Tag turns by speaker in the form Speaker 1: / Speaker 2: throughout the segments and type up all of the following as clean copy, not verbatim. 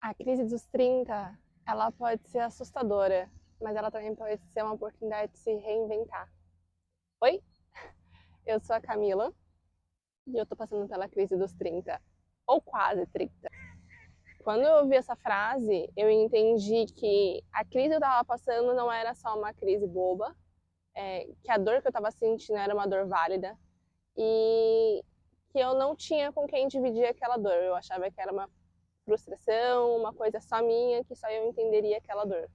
Speaker 1: A crise dos 30, ela pode ser assustadora, mas ela também pode ser uma oportunidade de se reinventar. Oi, eu sou a Camila e eu tô passando pela crise dos 30, ou quase 30. Quando eu ouvi essa frase, eu entendi que a crise que eu tava passando não era só uma crise boba, que a dor que eu tava sentindo era uma dor válida e que eu não tinha com quem dividir aquela dor. Eu achava que era uma frustração, uma coisa só minha, que só eu entenderia aquela dor.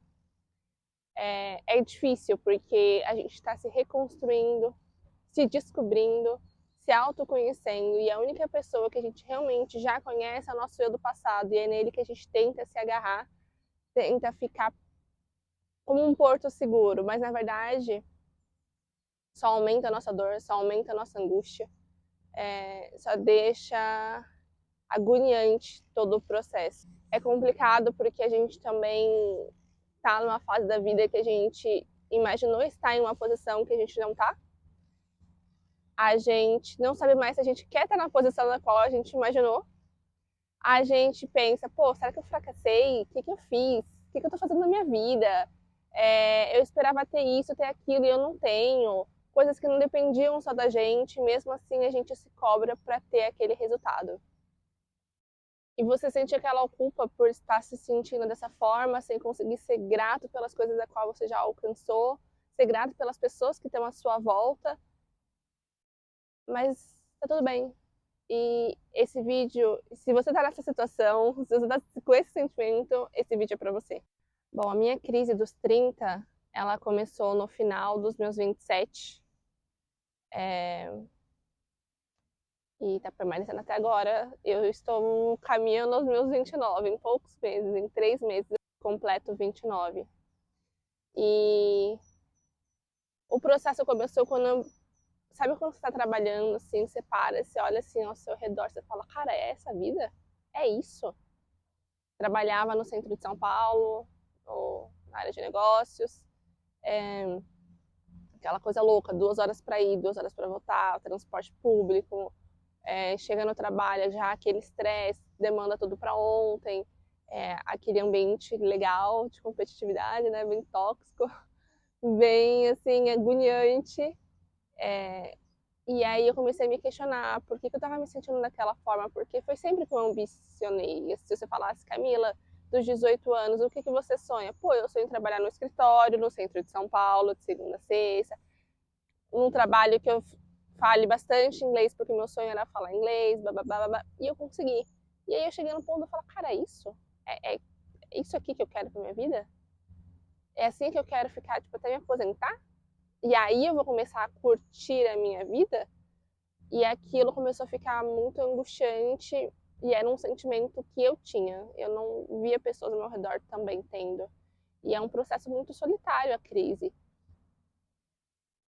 Speaker 1: É difícil porque a gente está se reconstruindo, se descobrindo, se autoconhecendo, e a única pessoa que a gente realmente já conhece é o nosso eu do passado, e é nele que a gente tenta se agarrar, tenta ficar como um porto seguro, mas na verdade só aumenta a nossa dor, só aumenta a nossa angústia, só deixa agoniante todo o processo. É complicado porque a gente também está numa fase da vida que a gente imaginou estar em uma posição que a gente não está. A gente não sabe mais se a gente quer estar na posição na qual a gente imaginou. A gente pensa, pô, será que eu fracassei? O que, que eu fiz? O que, que eu tô fazendo na minha vida? Eu esperava ter isso, ter aquilo e eu não tenho. Coisas que não dependiam só da gente, mesmo assim a gente se cobra para ter aquele resultado. E você sente aquela culpa por estar se sentindo dessa forma, sem conseguir ser grato pelas coisas da qual você já alcançou, ser grato pelas pessoas que estão à sua volta, mas tá tudo bem. E esse vídeo, se você tá nessa situação, se você tá com esse sentimento, esse vídeo é pra você. Bom, a minha crise dos 30, ela começou no final dos meus 27. É, e tá permanecendo até agora. Eu estou caminhando aos meus 29, em poucos meses, em 3 meses eu completo 29. E o processo começou quando sabe quando você tá trabalhando, assim, você para, você olha assim ao seu redor, você fala, cara, é essa a vida? É isso? Trabalhava no centro de São Paulo, na área de negócios, é, aquela coisa louca, 2 horas para ir, 2 horas para voltar, transporte público, chega no trabalho já aquele estresse, demanda tudo para ontem, aquele ambiente legal de competitividade, né, bem tóxico, bem assim agoniante. E aí eu comecei a me questionar por que eu estava me sentindo daquela forma, porque foi sempre que eu ambicionei. Se você falasse, Camila, dos 18 anos, o que você sonha? Pô, eu sonho em trabalhar no escritório, no centro de São Paulo, de segunda a sexta, num trabalho que eu fale bastante inglês, porque meu sonho era falar inglês, babá, e eu consegui. E aí eu cheguei no ponto de falar, cara, é isso? É isso aqui que eu quero pra minha vida? É assim que eu quero ficar, tipo, até me aposentar? E aí eu vou começar a curtir a minha vida? E aquilo começou a ficar muito angustiante e era um sentimento que eu tinha. Eu não via pessoas ao meu redor também tendo. E é um processo muito solitário a crise,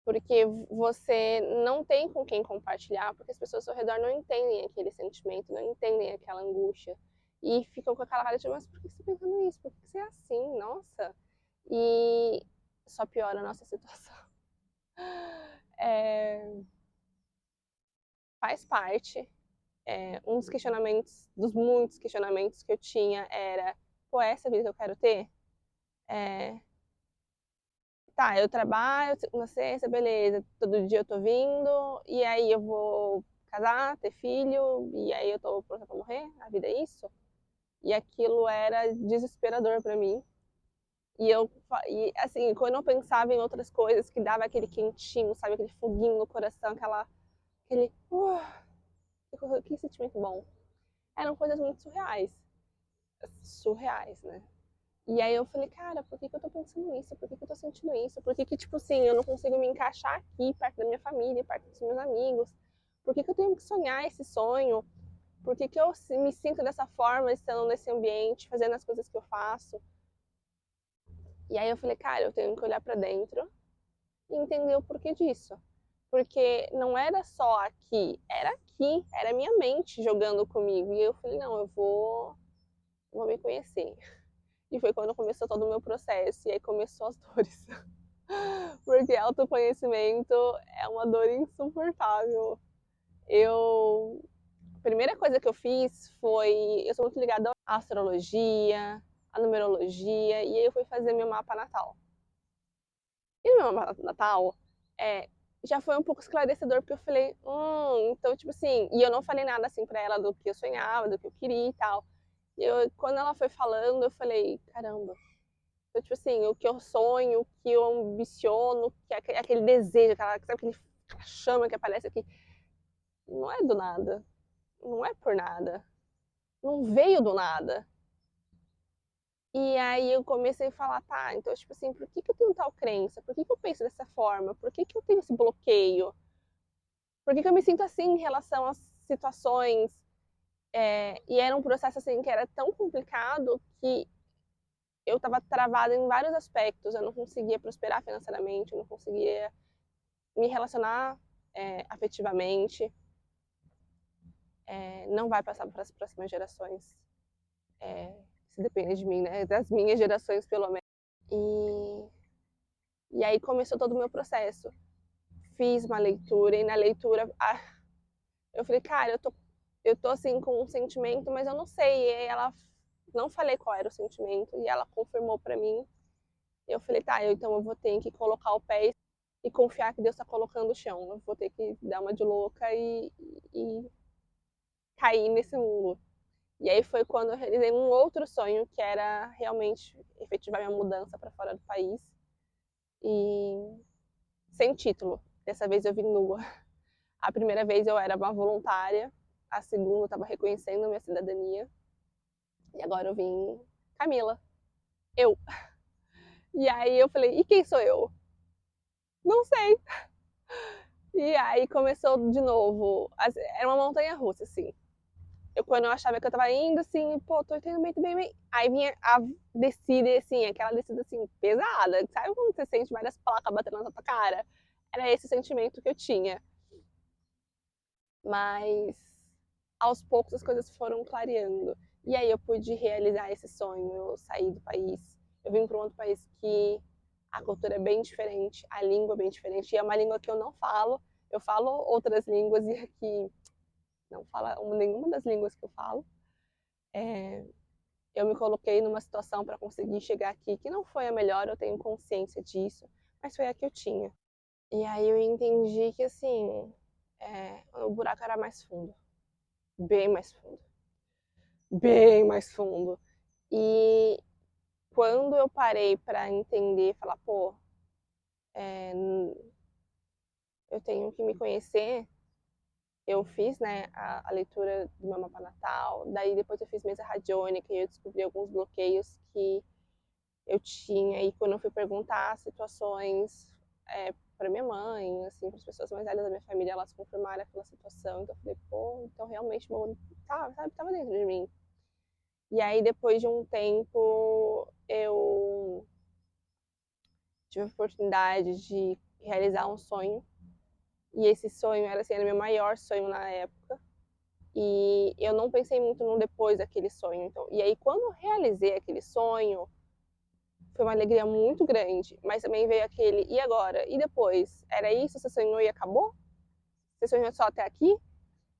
Speaker 1: porque você não tem com quem compartilhar, porque as pessoas ao seu redor não entendem aquele sentimento, não entendem aquela angústia. E ficam com aquela cara de, mas por que você tá pensando nisso? Por que você é assim? Nossa. E só piora a nossa situação. É, faz parte. Um dos questionamentos, dos muitos questionamentos que eu tinha era, pô, é essa vida que eu quero ter? É, tá, eu trabalho, segunda, sexta, beleza, todo dia eu tô vindo, e aí eu vou casar, ter filho, e aí eu tô pronta pra morrer? A vida é isso? E aquilo era desesperador pra mim. E assim, quando eu pensava em outras coisas que dava aquele quentinho, sabe, aquele foguinho no coração, aquele, que sentimento bom. Eram coisas muito surreais. Surreais, né? E aí eu falei, cara, por que eu tô pensando isso? Por que eu tô sentindo isso? Por que tipo assim, eu não consigo me encaixar aqui, perto da minha família, perto dos meus amigos? Por que eu tenho que sonhar esse sonho? Por que eu me sinto dessa forma, estando nesse ambiente, fazendo as coisas que eu faço? E aí eu falei, cara, eu tenho que olhar pra dentro e entender o porquê disso. Porque não era só aqui, era a minha mente jogando comigo. E eu falei, não, vou me conhecer. E foi quando começou todo o meu processo, e aí começou as dores. Porque autoconhecimento é uma dor insuportável. Eu primeira coisa que eu fiz foi, eu sou muito ligada à astrologia, à numerologia, e aí eu fui fazer meu mapa natal. E no meu mapa natal, já foi um pouco esclarecedor, porque eu falei, então, tipo assim, e eu não falei nada assim pra ela do que eu sonhava, do que eu queria e tal. E quando ela foi falando, eu falei, caramba. Então, tipo assim, o que eu sonho, o que eu ambiciono, que é aquele desejo, sabe, aquela chama que aparece aqui, não é do nada, não é por nada, não veio do nada. E aí eu comecei a falar, tá, então, tipo assim, por que eu tenho tal crença? Por que eu penso dessa forma? Por que eu tenho esse bloqueio? Por que eu me sinto assim em relação às situações? E era um processo, assim, que era tão complicado que eu estava travada em vários aspectos. Eu não conseguia prosperar financeiramente, eu não conseguia me relacionar afetivamente. Não vai passar para as próximas gerações, se depender de mim, né? Das minhas gerações, pelo menos. E aí começou todo o meu processo. Fiz uma leitura e na leitura eu falei, cara, eu tô assim com um sentimento, mas eu não sei. E ela não falei qual era o sentimento e ela confirmou para mim. Eu falei, tá, então eu vou ter que colocar o pé e confiar que Deus está colocando o chão. Eu vou ter que dar uma de louca e cair nesse mundo. E aí foi quando eu realizei um outro sonho, que era realmente efetivar minha mudança para fora do país. E sem título. Dessa vez eu vim nua. A primeira vez eu era uma voluntária, a segunda eu estava reconhecendo a minha cidadania. E agora eu vim Camila. Eu. E aí eu falei, e quem sou eu? Não sei. E aí começou de novo. Era uma montanha russa, assim. Quando eu achava que eu tava indo, assim, pô, tô indo bem, bem, bem. Aí vinha a descida, assim, aquela descida, assim, pesada. Sabe quando você sente várias placas batendo na tua cara? Era esse sentimento que eu tinha. Mas aos poucos as coisas foram clareando. E aí eu pude realizar esse sonho, eu saí do país. Eu vim para um outro país que a cultura é bem diferente, a língua é bem diferente. E é uma língua que eu não falo. Eu falo outras línguas e aqui não fala nenhuma das línguas que eu falo. Eu me coloquei numa situação para conseguir chegar aqui que não foi a melhor, eu tenho consciência disso, mas foi a que eu tinha. E aí eu entendi que, assim, o buraco era mais fundo, bem mais fundo, bem mais fundo. E quando eu parei para entender, falar, pô, eu tenho que me conhecer, eu fiz, né, a leitura do meu mapa natal, daí depois eu fiz mesa radiônica e eu descobri alguns bloqueios que eu tinha, e quando eu fui perguntar situações para minha mãe, assim, para as pessoas mais velhas da minha família, elas confirmaram aquela situação, então eu falei, pô, então realmente tava dentro de mim. E aí depois de um tempo eu tive a oportunidade de realizar um sonho, e esse sonho era, assim, era meu maior sonho na época, e eu não pensei muito no depois daquele sonho, então, e aí quando eu realizei aquele sonho, foi uma alegria muito grande, mas também veio aquele, e agora? E depois? Era isso? Você sonhou e acabou? Você sonhou só até aqui?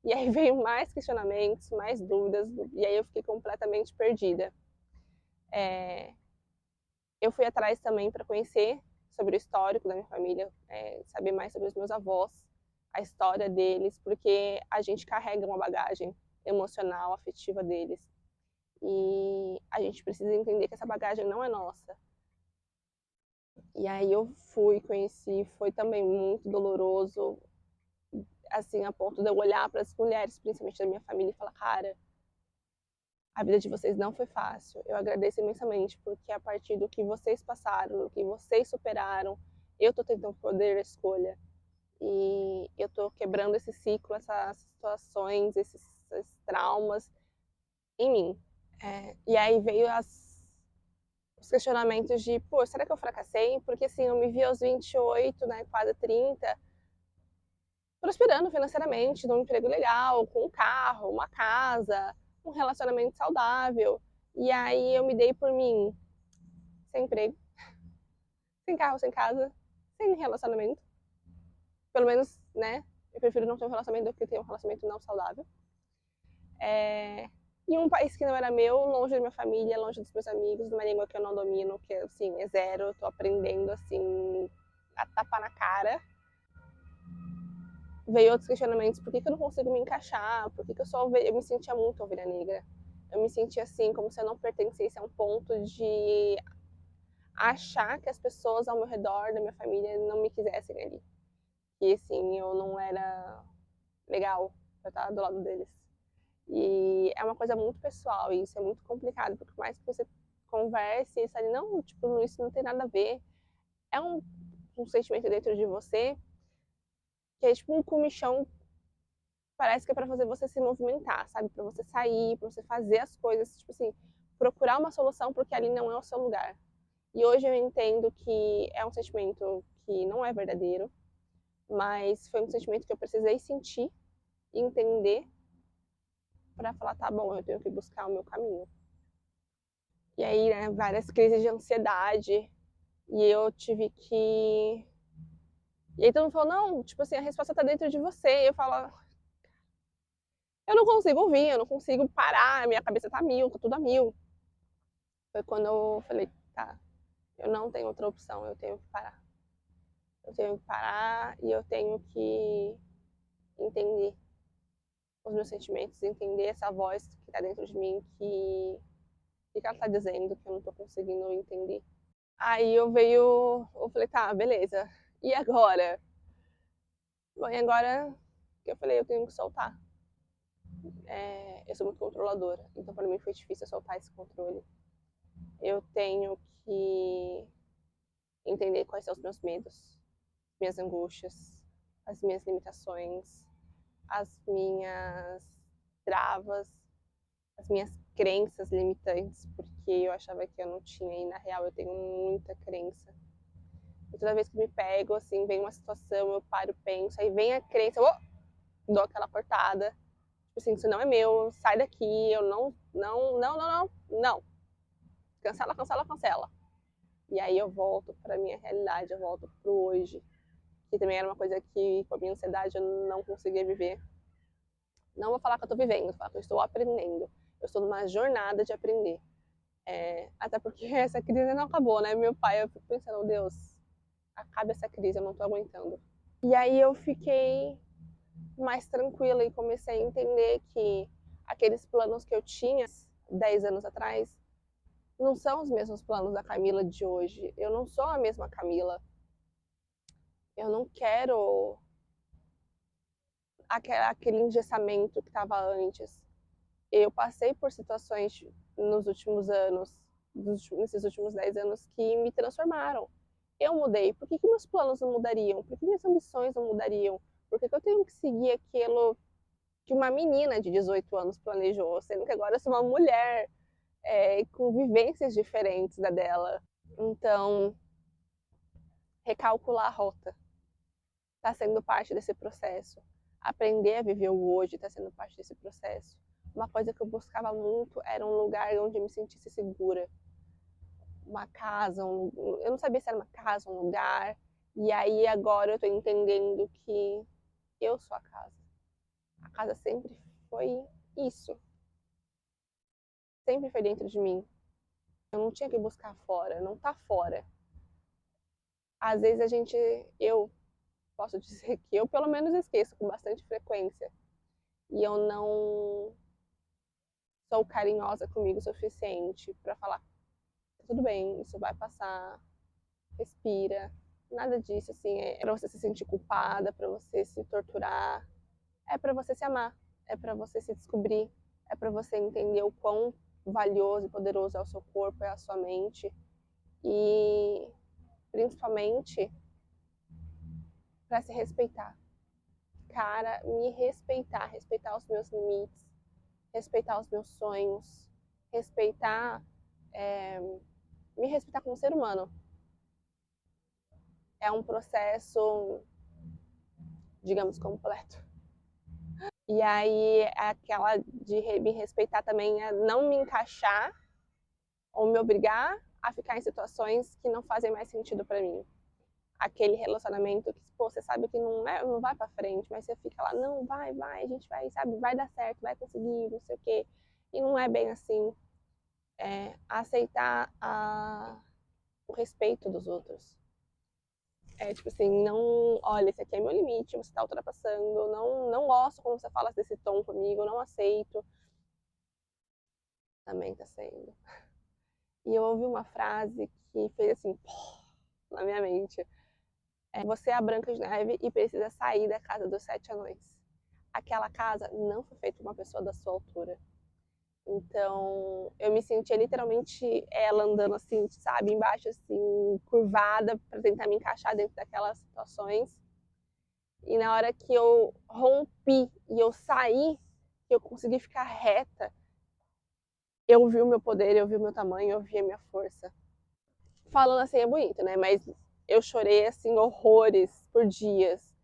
Speaker 1: E aí veio mais questionamentos, mais dúvidas, e aí eu fiquei completamente perdida. Eu fui atrás também para conhecer sobre o histórico da minha família, saber mais sobre os meus avós, a história deles, porque a gente carrega uma bagagem emocional, afetiva deles. E a gente precisa entender que essa bagagem não é nossa. E aí eu fui, conheci, foi também muito doloroso, assim, a ponto de eu olhar para as mulheres, principalmente da minha família, e falar, cara, a vida de vocês não foi fácil. Eu agradeço imensamente, porque a partir do que vocês passaram, do que vocês superaram, eu tô tentando poder escolha. E eu tô quebrando esse ciclo, essas situações, esses traumas em mim. E aí veio os questionamentos de, pô, será que eu fracassei? Porque assim, eu me vi aos 28, né, quase 30, prosperando financeiramente, num emprego legal, com um carro, uma casa, um relacionamento saudável. E aí eu me dei por mim sem emprego, sem carro, sem casa, sem relacionamento. Pelo menos, né, eu prefiro não ter um relacionamento do que ter um relacionamento não saudável. em um país que não era meu, longe da minha família, longe dos meus amigos, numa língua que eu não domino, que assim, é zero, eu tô aprendendo assim, a tapar na cara. Veio outros questionamentos, por que eu não consigo me encaixar, por que eu sou ovelha, eu me sentia muito ovelha negra. Eu me sentia assim, como se eu não pertencesse a um ponto de achar que as pessoas ao meu redor, da minha família, não me quisessem ali. E assim, eu não era legal pra estar do lado deles. E é uma coisa muito pessoal e isso é muito complicado, porque por mais que você converse, e sabe, não, tipo, isso não tem nada a ver. É um sentimento dentro de você que é tipo um comichão, parece que é pra fazer você se movimentar, sabe? Pra você sair, pra você fazer as coisas, tipo assim, procurar uma solução porque ali não é o seu lugar. E hoje eu entendo que é um sentimento que não é verdadeiro, mas foi um sentimento que eu precisei sentir e entender para falar, tá bom, eu tenho que buscar o meu caminho. E aí, né, várias crises de ansiedade, e eu tive que. E aí todo mundo falou, não, tipo assim, a resposta tá dentro de você. E eu falo, eu não consigo ouvir, eu não consigo parar, minha cabeça tá mil, tá tudo a mil. Foi quando eu falei, tá, eu não tenho outra opção, eu tenho que parar. Eu tenho que parar e eu tenho que entender os meus sentimentos, entender essa voz que tá dentro de mim, que ela tá dizendo, que eu não tô conseguindo entender. Aí eu falei, tá, beleza. E agora? Bom, e agora que eu falei, eu tenho que soltar. Eu sou muito controladora, então para mim foi difícil soltar esse controle. Eu tenho que entender quais são os meus medos, minhas angústias, as minhas limitações, as minhas travas, as minhas crenças limitantes, porque eu achava que eu não tinha e na real eu tenho muita crença. E toda vez que me pego, assim, vem uma situação, eu paro, penso, aí vem a crença, eu dou aquela cortada. Tipo assim, isso não é meu, sai daqui, eu não. Cancela, cancela, cancela. E aí eu volto pra minha realidade, eu volto pro hoje. Que também era uma coisa que com a minha ansiedade eu não conseguia viver. Não vou falar que eu tô vivendo, vou falar que eu estou aprendendo. Eu estou numa jornada de aprender. Até porque essa crise não acabou, né? Meu pai, eu fico pensando, oh, Deus, acabe essa crise, eu não tô aguentando. E aí eu fiquei mais tranquila e comecei a entender que aqueles planos que eu tinha 10 anos atrás não são os mesmos planos da Camila de hoje. Eu não sou a mesma Camila. Eu não quero aquele engessamento que estava antes. Eu passei por situações nos últimos anos, nesses últimos 10 anos, que me transformaram. Eu mudei. Por que meus planos não mudariam? Por que minhas ambições não mudariam? Por que eu tenho que seguir aquilo que uma menina de 18 anos planejou, sendo que agora eu sou uma mulher com vivências diferentes da dela. Então, recalcular a rota está sendo parte desse processo. Aprender a viver o hoje está sendo parte desse processo. Uma coisa que eu buscava muito era um lugar onde eu me sentisse segura. Uma casa, eu não sabia se era uma casa, um lugar. E aí agora eu estou entendendo que eu sou a casa. A casa sempre foi isso. Sempre foi dentro de mim. Eu não tinha que buscar fora, não tá fora. Às vezes eu posso dizer que eu pelo menos esqueço com bastante frequência. E eu não sou carinhosa comigo o suficiente para falar, tudo bem, isso vai passar, respira. Nada disso, assim, é pra você se sentir culpada, para você se torturar. É para você se amar, é para você se descobrir, é para você entender o quão valioso e poderoso é o seu corpo, é a sua mente. E principalmente para se respeitar. Cara, me respeitar, respeitar os meus limites, respeitar os meus sonhos, respeitar, me respeitar como ser humano. É um processo, digamos, completo. E aí, aquela de me respeitar também é não me encaixar ou me obrigar a ficar em situações que não fazem mais sentido para mim. aquele relacionamento que, pô, você sabe que não vai pra frente, mas você fica lá, não, vai, a gente vai, sabe, vai dar certo, vai conseguir, não sei o quê. E não é bem assim. Aceitar o respeito dos outros. Tipo assim, não, olha, esse aqui é meu limite, você tá ultrapassando, não gosto quando você fala desse tom comigo, não aceito. Também tá sendo. E eu ouvi uma frase que fez assim, na minha mente. Você é a Branca de Neve e precisa sair da casa dos 7 anões. Aquela casa não foi feita por uma pessoa da sua altura. Então, eu me sentia literalmente ela andando assim, sabe, embaixo assim, curvada para tentar me encaixar dentro daquelas situações. E na hora que eu rompi e eu saí, que eu consegui ficar reta, eu vi o meu poder, eu vi o meu tamanho, eu vi a minha força. Falando assim é bonito, né? Mas eu chorei assim horrores por dias.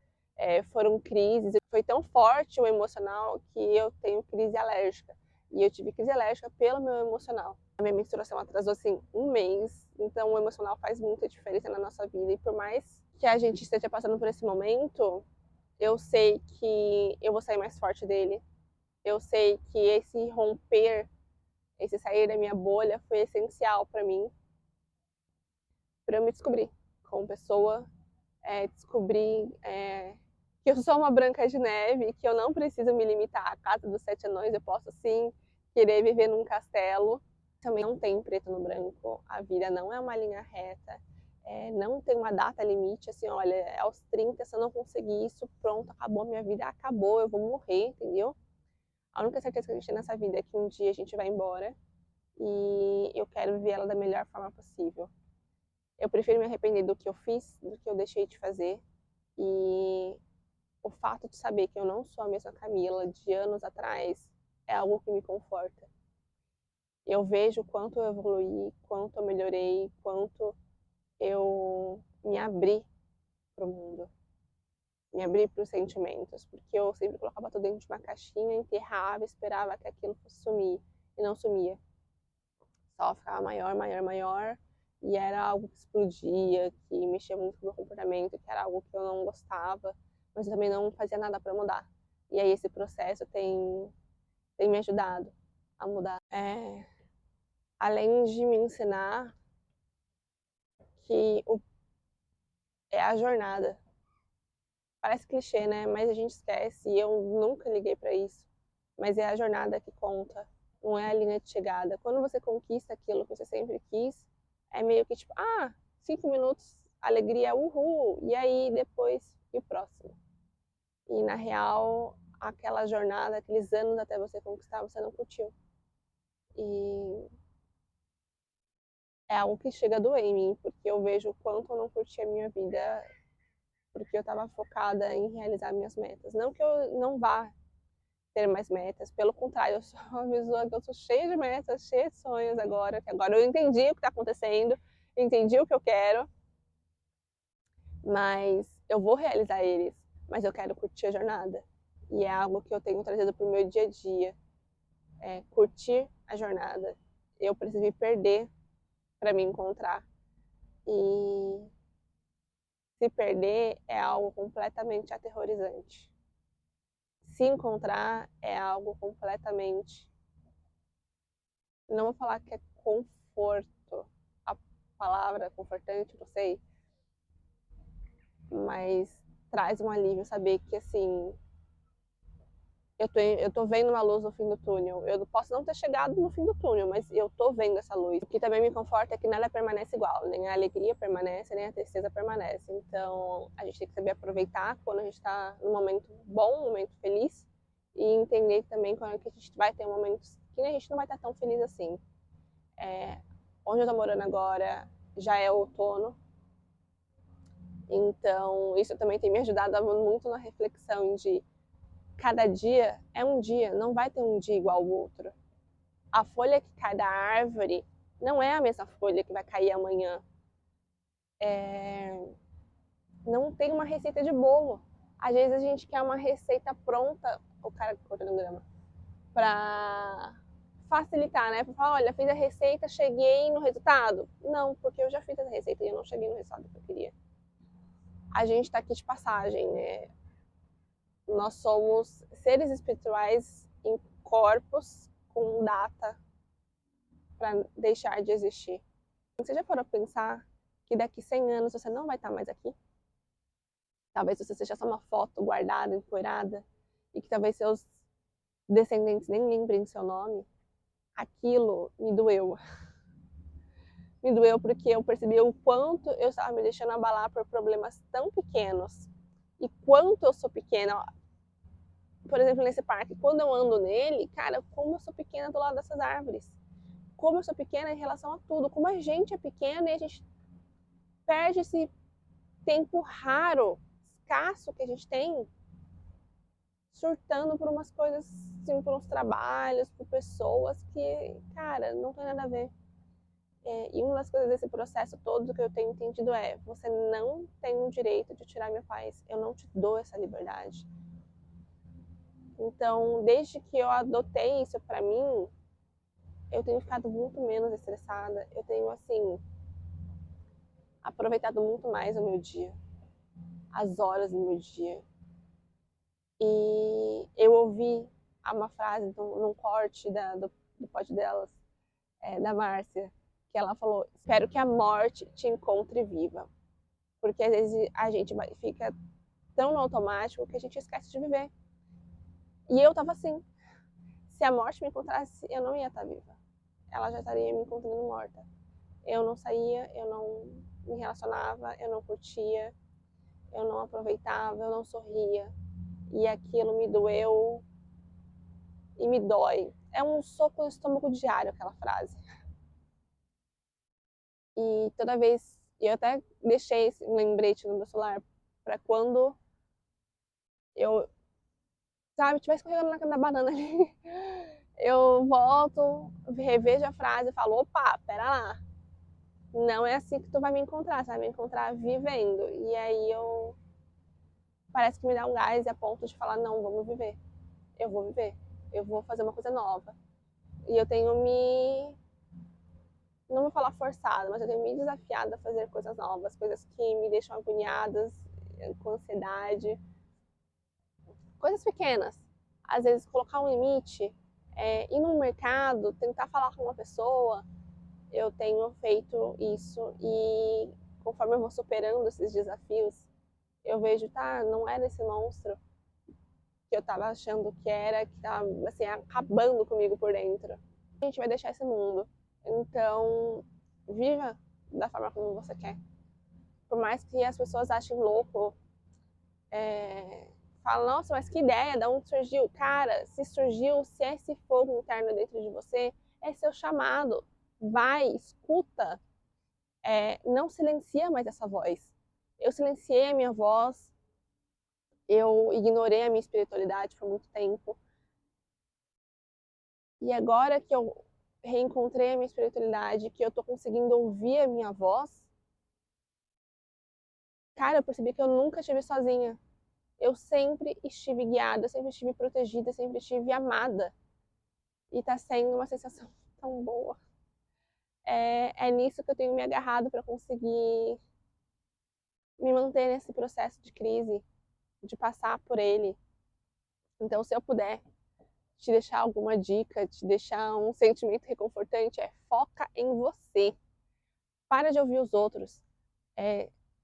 Speaker 1: Foram crises, foi tão forte o emocional que eu tenho crise alérgica. E eu tive crise alérgica pelo meu emocional. A minha menstruação atrasou assim 1 mês, então o emocional faz muita diferença na nossa vida. E por mais que a gente esteja passando por esse momento, eu sei que eu vou sair mais forte dele. Eu sei que esse romper, esse sair da minha bolha foi essencial para mim, para eu me descobrir como pessoa, descobrir que eu sou uma Branca de Neve, que eu não preciso me limitar à casa dos 7 anões, eu posso sim querer viver num castelo. Também não tem preto no branco, a vida não é uma linha reta, não tem uma data limite, assim, olha, aos 30, se eu não conseguir isso, pronto, acabou a minha vida, acabou, eu vou morrer, entendeu? A única certeza que a gente tem nessa vida é que um dia a gente vai embora e eu quero viver ela da melhor forma possível. Eu prefiro me arrepender do que eu fiz, do que eu deixei de fazer. E o fato de saber que eu não sou a mesma Camila de anos atrás é algo que me conforta. Eu vejo quanto eu evoluí, quanto eu melhorei, quanto eu me abri para o mundo, me abri para os sentimentos, porque eu sempre colocava tudo dentro de uma caixinha, enterrava, esperava que aquilo fosse sumir, e não sumia. Só ficava maior, maior, maior, e era algo que explodia, que mexia muito com o meu comportamento, que era algo que eu não gostava, mas eu também não fazia nada para mudar. E aí esse processo tem me ajudado a mudar. Além de me ensinar que é a jornada. Parece clichê, né? Mas a gente esquece e eu nunca liguei para isso. Mas é a jornada que conta, não é a linha de chegada. Quando você conquista aquilo que você sempre quis, é meio que tipo, 5 minutos, alegria, uhul, e aí depois, e o próximo? E na real, aquela jornada, aqueles anos até você conquistar, você não curtiu. E é algo que chega a doer em mim, porque eu vejo o quanto eu não curti a minha vida, porque eu estava focada em realizar minhas metas. Não que eu não vá ter mais metas, pelo contrário, eu sou uma pessoa que eu sou cheia de metas, cheia de sonhos agora, que agora eu entendi o que está acontecendo, entendi o que eu quero, mas eu vou realizar eles, mas eu quero curtir a jornada. E é algo que eu tenho trazido para o meu dia a dia, curtir a jornada. Eu preciso me perder para me encontrar. E se perder é algo completamente aterrorizante. Se encontrar é algo completamente. Não vou falar que é conforto, a palavra confortante, não sei, mas traz um alívio saber que assim. Eu tô vendo uma luz no fim do túnel. Eu posso não ter chegado no fim do túnel, mas eu tô vendo essa luz. O que também me conforta é que nada permanece igual. Nem a alegria permanece, nem a tristeza permanece. Então, a gente tem que saber aproveitar quando a gente tá num momento bom, um momento feliz. E entender também quando a gente vai ter momentos que a gente não vai estar tão feliz assim. Onde eu tô morando agora já é outono. Então, isso também tem me ajudado muito na reflexão de cada dia é um dia, não vai ter um dia igual ao outro. A folha que cai da árvore não é a mesma folha que vai cair amanhã. Não tem uma receita de bolo. Às vezes a gente quer uma receita pronta, o cara cortando grama, pra facilitar, né? Pra falar, olha, fiz a receita, cheguei no resultado. Não, porque eu já fiz a receita e eu não cheguei no resultado que eu queria. a gente está aqui de passagem, né? Nós somos seres espirituais em corpos com data para deixar de existir. Você já parou para pensar que daqui 100 anos você não vai estar mais aqui? Talvez você seja só uma foto guardada, empoeirada, e que talvez seus descendentes nem lembrem seu nome. Aquilo me doeu. Me doeu porque eu percebi o quanto eu estava me deixando abalar por problemas tão pequenos. E quanto eu sou pequena. Por exemplo, nesse parque, quando eu ando nele, cara, como eu sou pequena do lado dessas árvores. Como eu sou pequena em relação a tudo. Como a gente é pequena e a gente perde esse tempo raro, escasso que a gente tem, surtando por umas coisas, assim, por uns trabalhos, por pessoas que, cara, não tem nada a ver. E uma das coisas desse processo todo que eu tenho entendido é: você não tem o direito de tirar minha paz. Eu não te dou essa liberdade. Então, desde que eu adotei isso pra mim, eu tenho ficado muito menos estressada. Eu tenho, assim, aproveitado muito mais o meu dia, as horas do meu dia. E eu ouvi uma frase num corte do pod delas, da Márcia, que ela falou: espero que a morte te encontre viva. Porque às vezes a gente fica tão no automático que a gente esquece de viver. E eu tava assim. Se a morte me encontrasse, eu não ia estar viva. Ela já estaria me encontrando morta. Eu não saía, eu não me relacionava, eu não curtia, eu não aproveitava, eu não sorria. E aquilo me doeu e me dói. É um soco no estômago diário aquela frase. E toda vez, eu até deixei um lembrete no meu celular para quando eu, sabe, estivesse escorregando na banana ali, eu volto, revejo a frase e falo: opa, pera lá. Não é assim que tu vai me encontrar, você vai me encontrar vivendo. E aí eu, parece que me dá um gás a ponto de falar: não, vamos viver. Eu vou viver. Eu vou fazer uma coisa nova. E eu tenho não vou falar forçada, mas eu tenho me desafiado a fazer coisas novas, coisas que me deixam agoniadas, com ansiedade. Coisas pequenas. Às vezes colocar um limite, ir no mercado, tentar falar com uma pessoa. Eu tenho feito isso e conforme eu vou superando esses desafios, eu vejo, tá, não era esse monstro que eu tava achando que era, que tava, assim, acabando comigo por dentro. A gente vai deixar esse mundo. Então, viva da forma como você quer. Por mais que as pessoas achem louco, falam: nossa, mas que ideia, da onde surgiu? Cara, se surgiu, se é esse fogo interno dentro de você, é seu chamado. Vai, escuta. Não silencia mais essa voz. Eu silenciei a minha voz, eu ignorei a minha espiritualidade por muito tempo. E agora que eu reencontrei a minha espiritualidade, que eu tô conseguindo ouvir a minha voz, cara, eu percebi que eu nunca estive sozinha. Eu sempre estive guiada, sempre estive protegida, sempre estive amada. E tá sendo uma sensação tão boa. É nisso que eu tenho me agarrado para conseguir me manter nesse processo de crise, de passar por ele. Então, se eu puder te deixar alguma dica, te deixar um sentimento reconfortante, foca em você. Para de ouvir os outros.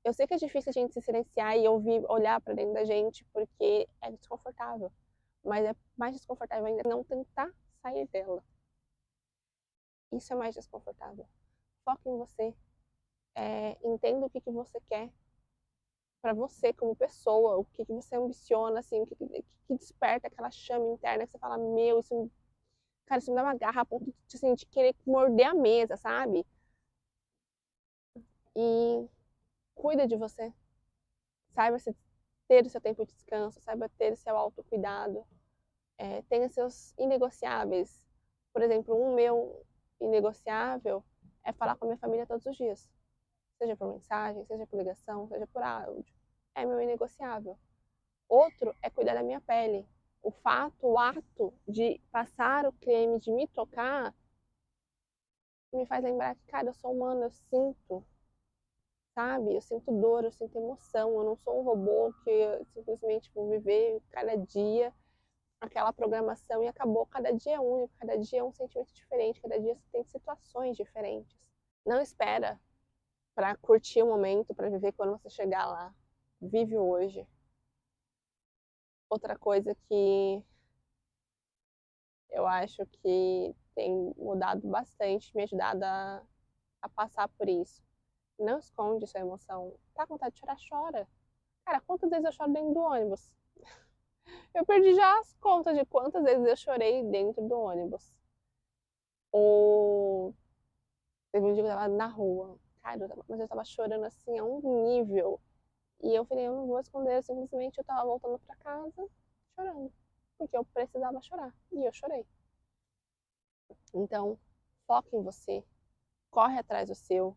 Speaker 1: Eu sei que é difícil a gente se silenciar e ouvir, olhar para dentro da gente, porque é desconfortável. Mas é mais desconfortável ainda não tentar sair dela. Isso é mais desconfortável. Foca em você. Entenda o que você quer para você como pessoa, o que você ambiciona, assim, o que desperta aquela chama interna que você fala: meu, isso, cara, isso me dá uma garra a ponto de, assim, de querer morder a mesa, sabe? E cuida de você. Saiba ter o seu tempo de descanso, saiba ter o seu autocuidado. Tenha seus inegociáveis. Por exemplo, um meu inegociável é falar com a minha família todos os dias. Seja por mensagem, seja por ligação, seja por áudio. É meu inegociável. Outro é cuidar da minha pele. O ato de passar o creme, de me tocar, me faz lembrar que, cara, eu sou humana, eu sinto, sabe? Eu sinto dor, eu sinto emoção, eu não sou um robô que eu simplesmente vou viver cada dia aquela programação e acabou. Cada dia é único, cada dia é um sentimento diferente, cada dia você tem situações diferentes. Não espera para curtir o momento, para viver quando você chegar lá. Vive hoje. Outra coisa que eu acho que tem mudado bastante, me ajudado a passar por isso. Não esconde sua emoção. Tá com vontade de chorar, chora. Cara, quantas vezes eu choro dentro do ônibus? Eu perdi já as contas de quantas vezes eu chorei dentro do ônibus. Ou teve um dia que eu tava na rua. Cara, mas eu tava chorando assim a um nível. E eu falei, eu não vou esconder, simplesmente eu tava voltando pra casa chorando. Porque eu precisava chorar. E eu chorei. Então, foca em você. Corre atrás do seu.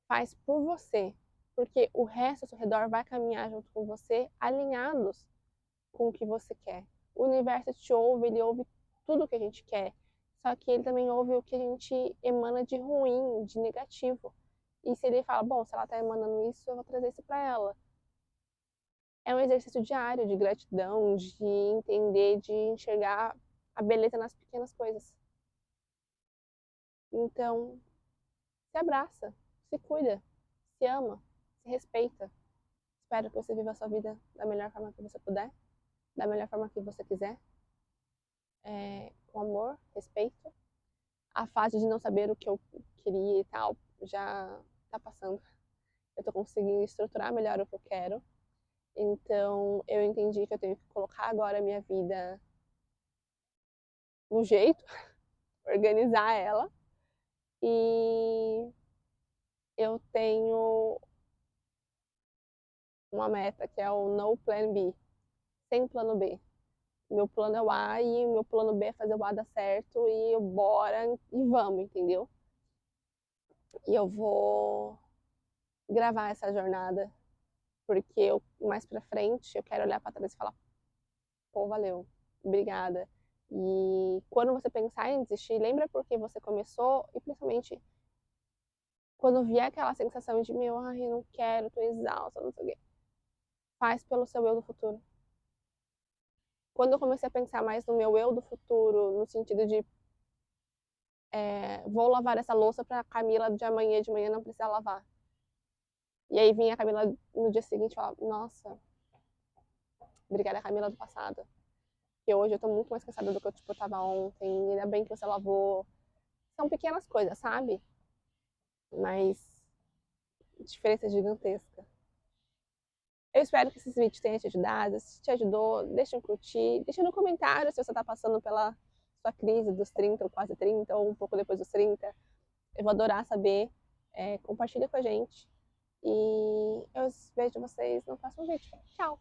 Speaker 1: Faz por você. Porque o resto ao seu redor vai caminhar junto com você, alinhados com o que você quer. O universo te ouve, ele ouve tudo o que a gente quer. Só que ele também ouve o que a gente emana de ruim, de negativo. E se ele fala, bom, se ela tá emanando isso, eu vou trazer isso para ela. É um exercício diário de gratidão, de entender, de enxergar a beleza nas pequenas coisas. Então, se abraça, se cuida, se ama, se respeita. Espero que você viva a sua vida da melhor forma que você puder, da melhor forma que você quiser, com amor, respeito. A fase de não saber o que eu queria e tal já tá passando. Eu tô conseguindo estruturar melhor o que eu quero. Então, eu entendi que eu tenho que colocar agora a minha vida no jeito, organizar ela. E eu tenho uma meta que é o no plan B, sem plano B. Meu plano é o A e meu plano B é fazer o A dar certo e bora e vamos, entendeu? E eu vou gravar essa jornada, porque eu mais pra frente eu quero olhar pra trás e falar, pô, valeu, obrigada. E quando você pensar em desistir, lembra por que você começou e principalmente quando vier aquela sensação de meu, ai, eu não quero, tô exausta, não sei o quê. Faz pelo seu eu do futuro. Quando eu comecei a pensar mais no meu eu do futuro, no sentido de vou lavar essa louça pra Camila de manhã não precisar lavar. E aí vinha a Camila no dia seguinte e falava, nossa, obrigada Camila do passado. Que hoje eu tô muito mais cansada do que eu tipo, tava ontem, ainda bem que você lavou. São pequenas coisas, sabe? Mas diferença gigantesca. Eu espero que esse vídeo tenha te ajudado. Se te ajudou, deixa um curtir. Deixa no comentário se você está passando pela sua crise dos 30 ou quase 30, ou um pouco depois dos 30. Eu vou adorar saber. Compartilha com a gente. E eu vejo vocês no próximo vídeo. Tchau!